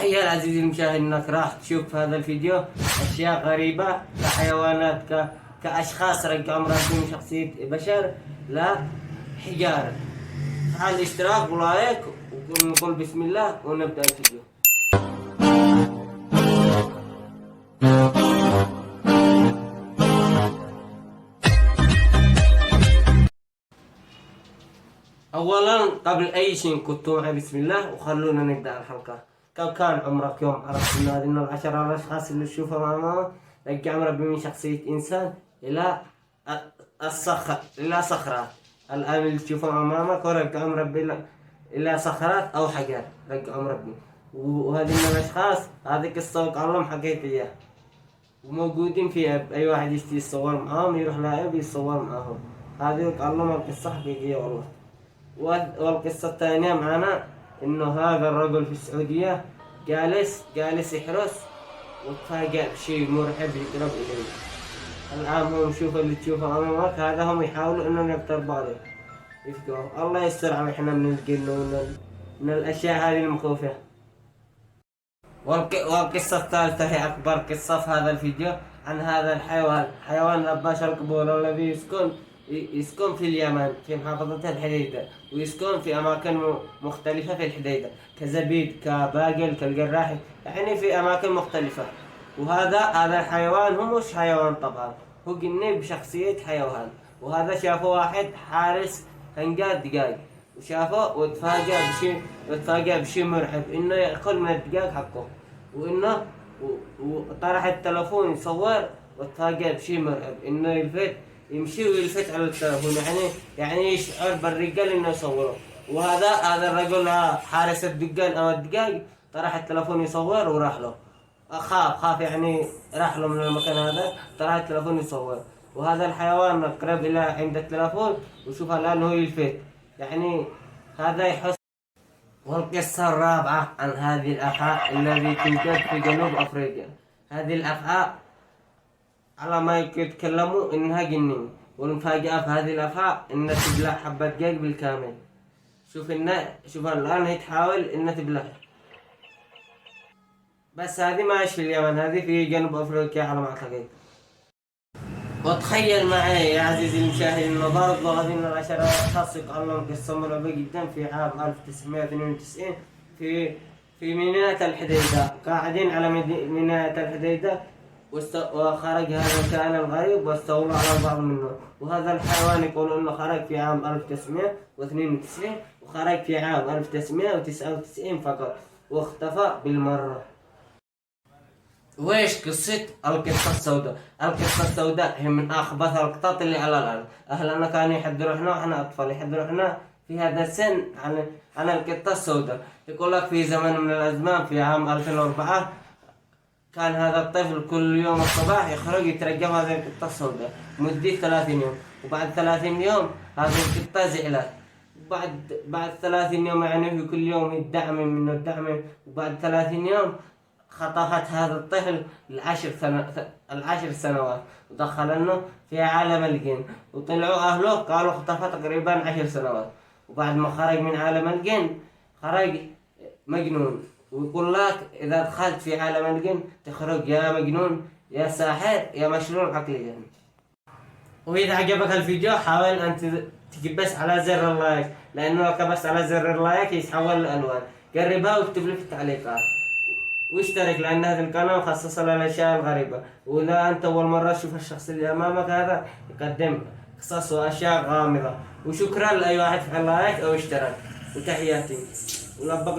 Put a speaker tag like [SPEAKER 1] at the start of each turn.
[SPEAKER 1] تخيل عزيزي المشاهد انك راح تشوف في هذا الفيديو اشياء غريبة كحيوانات كاشخاص رجعوا مربين شخصية بشر. لا، حجارة. فعل اشتراك ولايك ونقول بسم الله ونبدأ الفيديو. اولا قبل اي شيء كنتوا معي بسم الله وخلونا نبدأ الحلقة. كم كان عمرك يوم عرفت ان هذه العشرة الاشخاص اللي تشوفها مع رجع مربي من شخصية انسان الى الى صخرات. الان اللي تشوفها امامك ورجع مربي الى صخرات او حجر رجع مربي. وهذه من الاشخاص هذه قصة وقعلهم حكيت اياها وموجودين فيها. اي واحد يشتي يتصور معاهم يروح لاعب يتصور معاهم. هذه وقعلهم القصة حقيقية والله. والقصة الثانية معنا انه هذا الرجل في السعودية جالس يحرس وتفاجأ بشيء مرعب يقرب اليه. الآن هم شوف اللي تشوفه امامك هذا هم يحاولوا انهم يقتربوا عليه يفقوا. الله يستر على احنا من الجن من الاشياء هذه المخوفة. والقصة الثالثة هي أكبر قصة في هذا الفيديو عن هذا الحيوان، حيوان هباش القبور الذي يسكن في اليمن في محافظة الحديدة، ويسكن في أماكن مختلفة في الحديدة كزبيد كباقل كالجراحي، يعني في أماكن مختلفة. هذا الحيوان هو مش حيوان طبعا، هو جني بشخصية حيوان. وهذا شافه واحد حارس هنجات دقايق وشافه وتفاجأ بشيء مرعب انه ياكل من الدجاج حقه، وانه وطرح التلفون يصور وتفاجأ بشيء مرعب انه يمشي ويلفت على التلفون، يعني يشعر بالرجال انه يصوره. هذا الرجل حارس الدجاج او الدجاج طرح التلفون يصور وراح له. خاف يعني راح له من المكان هذا طرح التلفون يصور. وهذا الحيوان قرب الى عند التلفون وشوف الان هو يلفت، يعني هذا يحس. والقصة الرابعة عن هذه الأفعى التي توجد في جنوب أفريقيا. هذه الأفعى على ما يتكلموا إنها جنين، والمفاجأة في هذه الأفعى إنها تبلع حبة دجاج بالكامل. شوف الآن هي تحاول إنها تبلعها، بس هذه ما في اليمن، هذه في جنوب أفريقيا على ما أعتقد. وتخيل معي يا عزيزي المشاهد انه برضه هذه من العشرة اشخاص يقالون قصة مرعبة جدا في عام 1992 في ميناء الحديدة. قاعدين على ميناء الحديدة وخرج هذا الكائن الغريب واستولى على البعض منه. وهذا الحيوان يقول انه خرج في عام 1992 وخرج في عام 1999 فقط واختفى بالمرة. ويش قصة القطة السوداء؟ القطة السوداء هي من أخبث القطط اللي على الأرض. أهلنا كانوا يحذرونا وإحنا أطفال يحذرونا في هذا السن عن القطة السوداء. يقول لك في زمن من الأزمان في عام 2004 كان هذا الطفل كل يوم الصباح يخرج يترجم هذه القطة السوداء مدة 30 يوم، وبعد 30 يوم هذه القطة زعلت. بعد 30 يوم يعني في كل يوم يدعم منه الدعم، وبعد 30 يوم خطفت هذا الطفل العشر سنوات ودخلنه في عالم الجن. وطلعوا أهله قالوا اختفى تقريبا 10 سنوات. وبعد ما خرج من عالم الجن خرج مجنون. ويقول لك إذا دخلت في عالم الجن تخرج يا مجنون يا ساحر يا مشلول عقليا. وإذا عجبك الفيديو حاول أن تكبس على زر اللايك، لأنه لو كبست على زر اللايك يتحول لألوان. جربها واكتب لي في التعليقات، واشترك لأن هذا القناة مخصصة للأشياء الغريبة. وإذا أنت أول مرة تشوف الشخص اللي أمامك هذا يقدم قصص وأشياء غامضة. وشكرا لأي واحد فعل لايك أو اشترك، وتحياتي ولبق